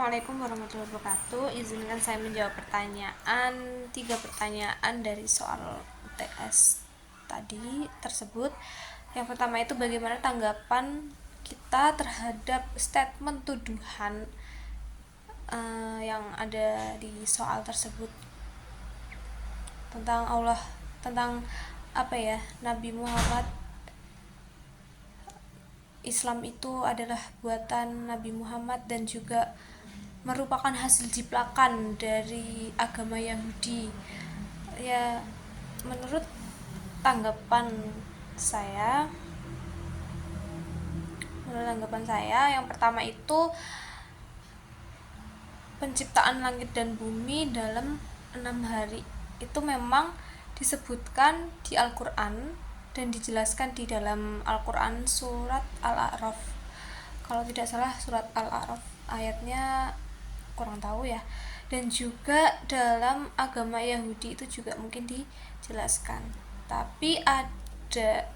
Assalamualaikum warahmatullahi wabarakatuh. Izinkan saya menjawab tiga pertanyaan dari soal UTS tadi tersebut. Yang pertama itu bagaimana tanggapan kita terhadap statement tuduhan yang ada di soal tersebut tentang Allah, tentang Nabi Muhammad. Islam itu adalah buatan Nabi Muhammad dan juga merupakan hasil jiplakan dari agama Yahudi. Ya, menurut tanggapan saya, yang pertama itu penciptaan langit dan bumi dalam 6 hari itu memang disebutkan di Al-Quran dan dijelaskan di dalam Al-Quran surat Al-A'raf. Kalau tidak salah surat Al-A'raf ayatnya kurang tahu ya. Dan juga dalam agama Yahudi itu juga mungkin dijelaskan. Tapi ada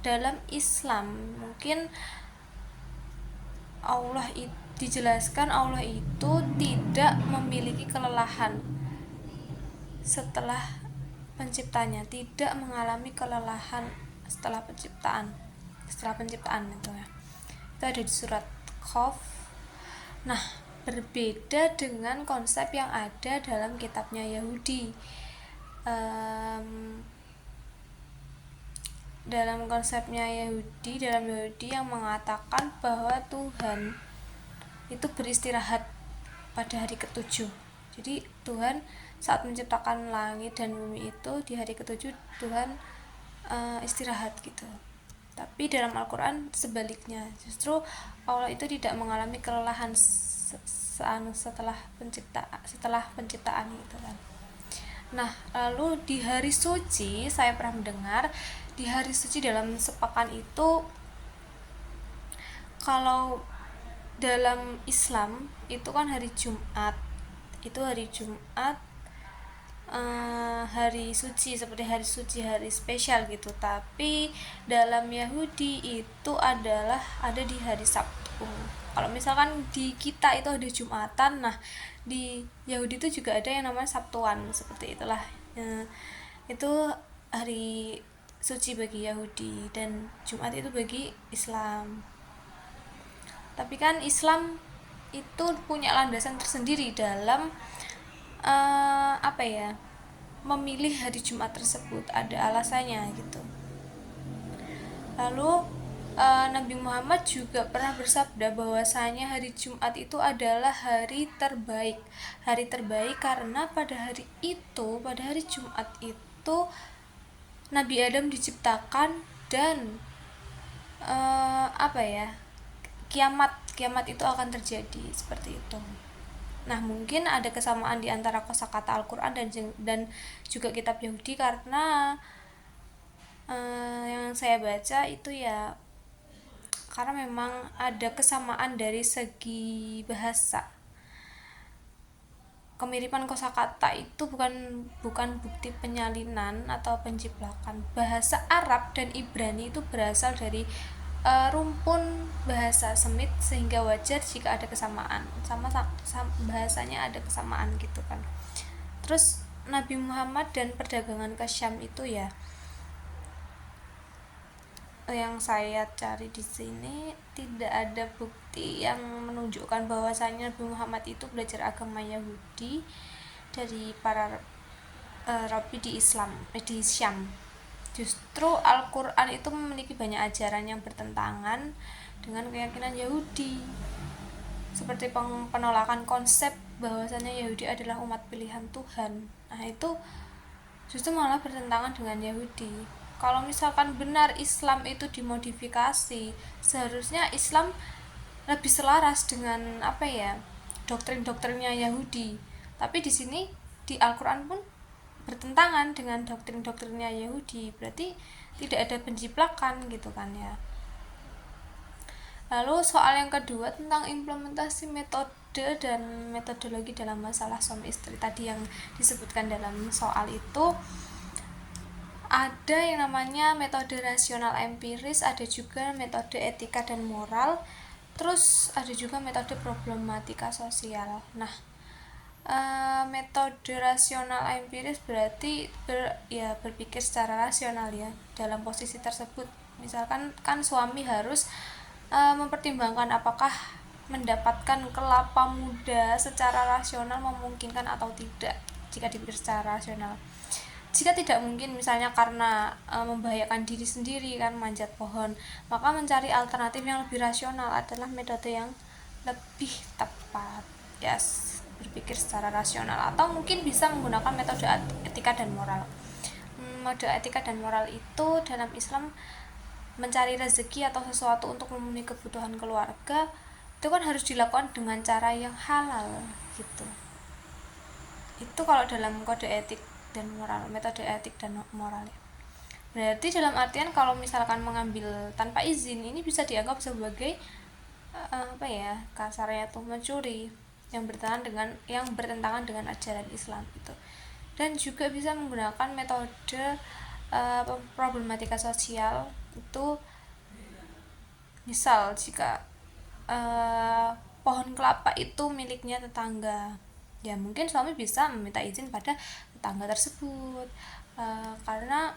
dalam Islam mungkin dijelaskan Allah itu tidak memiliki kelelahan setelah penciptanya, tidak mengalami kelelahan setelah penciptaan itu ya. Itu ada di surat Qaf. Nah, berbeda dengan konsep yang ada dalam kitabnya Yahudi. Dalam Yahudi yang mengatakan bahwa Tuhan itu beristirahat pada hari ketujuh. Jadi Tuhan saat menciptakan langit dan bumi itu di hari ketujuh Tuhan istirahat gitu. Tapi dalam Al-Quran sebaliknya, justru Allah itu tidak mengalami kelelahan setelah penciptaan gitu kan. Nah, lalu di hari suci saya pernah mendengar di hari suci dalam sepekan itu, kalau dalam Islam itu kan hari Jumat, hari suci, seperti hari suci, hari spesial gitu. Tapi dalam Yahudi itu adalah ada di hari Sabtu. Kalau misalkan di kita itu ada Jumatan, nah di Yahudi itu juga ada yang namanya Sabtuan, seperti itulah. Itu hari suci bagi Yahudi dan Jumat itu bagi Islam. Tapi kan Islam itu punya landasan tersendiri dalam memilih hari Jumat tersebut, ada alasannya gitu. Lalu Nabi Muhammad juga pernah bersabda bahwasanya hari Jumat itu adalah hari terbaik karena pada hari Jumat itu Nabi Adam diciptakan dan kiamat itu akan terjadi, seperti itu. Nah, mungkin ada kesamaan di antara kosakata Al-Quran dan juga kitab Yahudi, karena yang saya baca itu ya, karena memang ada kesamaan dari segi bahasa. Kemiripan kosakata itu bukan bukti penyalinan atau penjiplakan. Bahasa Arab dan Ibrani itu berasal dari rumpun bahasa Semit, sehingga wajar jika ada kesamaan, sama bahasanya ada kesamaan gitu kan. Terus Nabi Muhammad dan perdagangan ke Syam itu ya, yang saya cari di sini tidak ada bukti yang menunjukkan bahwasanya Nabi Muhammad itu belajar agama Yahudi dari para rabi di Syam. Justru Al-Quran itu memiliki banyak ajaran yang bertentangan dengan keyakinan Yahudi, seperti penolakan konsep bahwasanya Yahudi adalah umat pilihan Tuhan. Nah, itu justru malah bertentangan dengan Yahudi. Kalau misalkan benar Islam itu dimodifikasi, seharusnya Islam lebih selaras dengan doktrin-doktrinnya Yahudi. Tapi di sini di Al-Quran pun bertentangan dengan doktrin-doktrinnya Yahudi, berarti tidak ada penjiplakan gitu kan ya. Lalu soal yang kedua tentang implementasi metode dan metodologi dalam masalah suami istri tadi yang disebutkan dalam soal itu, ada yang namanya metode rasional empiris, ada juga metode etika dan moral. Terus ada juga metode problematika sosial. Nah, metode rasional empiris berarti berpikir secara rasional ya dalam posisi tersebut. Misalkan kan suami harus mempertimbangkan apakah mendapatkan kelapa muda secara rasional memungkinkan atau tidak jika dipikir secara rasional. Jika tidak mungkin, misalnya karena membahayakan diri sendiri kan manjat pohon, maka mencari alternatif yang lebih rasional adalah metode yang lebih tepat. Yes, berpikir secara rasional, atau mungkin bisa menggunakan metode etika dan moral. Metode etika dan moral itu dalam Islam mencari rezeki atau sesuatu untuk memenuhi kebutuhan keluarga itu kan harus dilakukan dengan cara yang halal gitu. Itu kalau dalam kode etik dan moral, metode etik dan moral ya. Berarti dalam artian kalau misalkan mengambil tanpa izin ini bisa dianggap sebagai kasarnya tuh mencuri yang bertentangan dengan ajaran Islam itu. Dan juga bisa menggunakan metode problematika sosial itu, misal jika pohon kelapa itu miliknya tetangga, ya mungkin suami bisa meminta izin pada tetangga tersebut, karena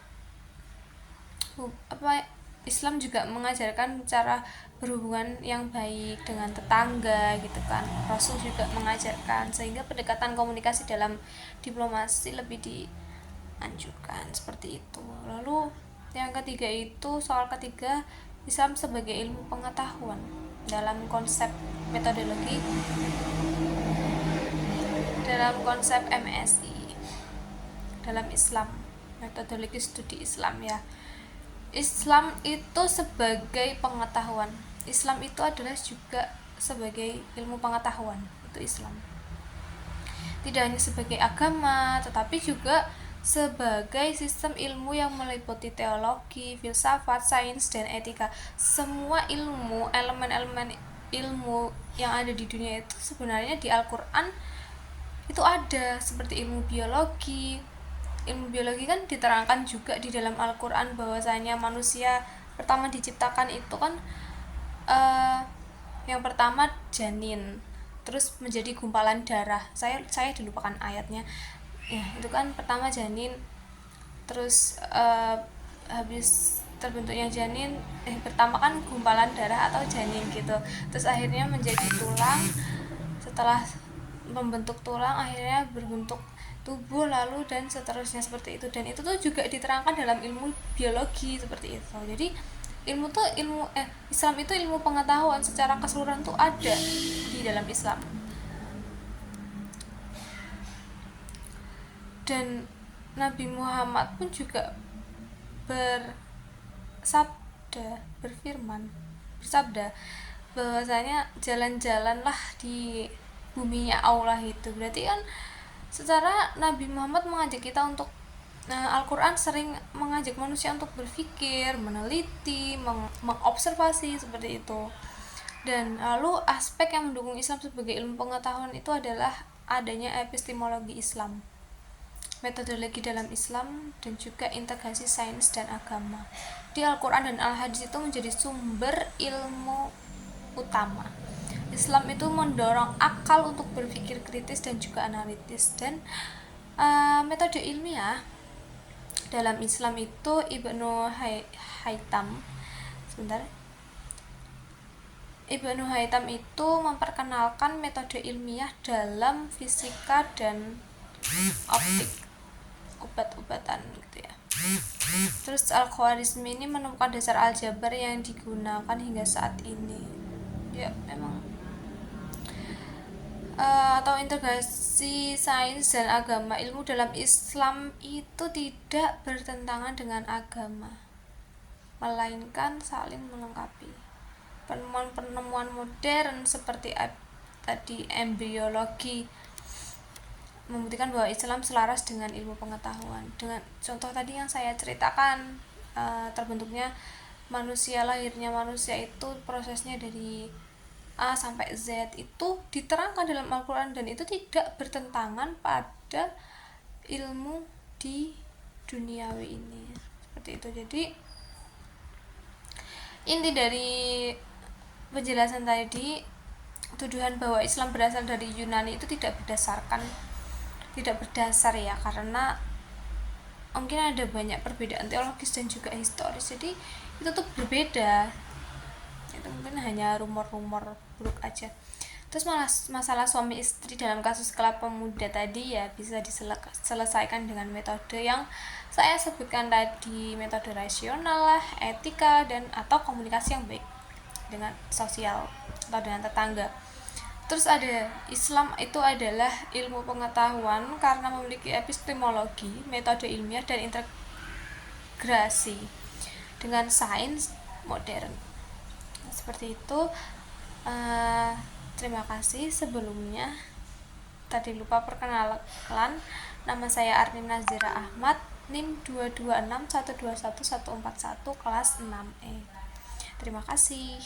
Islam juga mengajarkan cara berhubungan yang baik dengan tetangga gitu kan. Rasul juga mengajarkan, sehingga pendekatan komunikasi dalam diplomasi lebih dianjurkan seperti itu. Lalu yang ketiga itu, soal ketiga, Islam sebagai ilmu pengetahuan dalam konsep metodologi, dalam konsep MSI dalam Islam, metodologi studi Islam ya. Islam itu sebagai pengetahuan. Islam itu adalah juga sebagai ilmu pengetahuan. Itu Islam. Tidak hanya sebagai agama, tetapi juga sebagai sistem ilmu yang meliputi teologi, filsafat, sains, dan etika. Semua ilmu, elemen-elemen ilmu yang ada di dunia itu sebenarnya di Al-Quran itu ada, seperti ilmu biologi. Ilmu biologi kan diterangkan juga di dalam Al-Quran bahwasanya manusia pertama diciptakan itu kan yang pertama janin, terus menjadi gumpalan darah. Saya dilupakan ayatnya ya. Itu kan pertama janin, terus habis terbentuknya janin, pertama kan gumpalan darah atau janin gitu, terus akhirnya menjadi tulang, setelah membentuk tulang akhirnya berbentuk tubuh, lalu dan seterusnya seperti itu. Dan itu tuh juga diterangkan dalam ilmu biologi seperti itu. Jadi Islam itu ilmu pengetahuan secara keseluruhan tuh ada di dalam Islam. Dan Nabi Muhammad pun juga bersabda bahwasanya jalan-jalanlah di buminya Allah itu. Berarti kan secara Nabi Muhammad mengajak kita untuk Al-Quran sering mengajak manusia untuk berpikir, meneliti, mengobservasi seperti itu. Dan lalu aspek yang mendukung Islam sebagai ilmu pengetahuan itu adalah adanya epistemologi Islam, metodologi dalam Islam, dan juga integrasi sains dan agama. Di Al-Quran dan Al-Hadis itu menjadi sumber ilmu utama. Islam itu mendorong akal untuk berpikir kritis dan juga analitis. Dan metode ilmiah dalam Islam itu Ibnu Haytham itu memperkenalkan metode ilmiah dalam fisika dan optik, obat-obatan gitu ya. Terus Al-Khwarizmi ini menemukan dasar aljabar yang digunakan hingga saat ini. Ya memang atau integrasi sains dan agama. Ilmu dalam Islam itu tidak bertentangan dengan agama, melainkan saling melengkapi. Penemuan-penemuan modern seperti tadi embriologi membuktikan bahwa Islam selaras dengan ilmu pengetahuan. Dengan contoh tadi yang saya ceritakan, terbentuknya manusia, lahirnya manusia itu prosesnya dari A sampai Z itu diterangkan dalam Al-Quran, dan itu tidak bertentangan pada ilmu di duniawi ini seperti itu. Jadi inti dari penjelasan tadi, tuduhan bahwa Islam berasal dari Yunani itu tidak berdasar ya, karena mungkin ada banyak perbedaan teologis dan juga historis, jadi itu tuh berbeda. Itu mungkin hanya rumor-rumor buruk aja. Terus masalah suami istri dalam kasus kelapa muda tadi ya bisa diselesaikan dengan metode yang saya sebutkan tadi, metode rasional lah, etika, dan atau komunikasi yang baik dengan sosial atau dengan tetangga. Terus ada Islam itu adalah ilmu pengetahuan karena memiliki epistemologi, metode ilmiah, dan integrasi dengan sains modern. Seperti itu. Terima kasih sebelumnya. Tadi lupa perkenalan, nama saya Arnim Nazira Ahmad, NIM 226121141 kelas 6E. Terima kasih.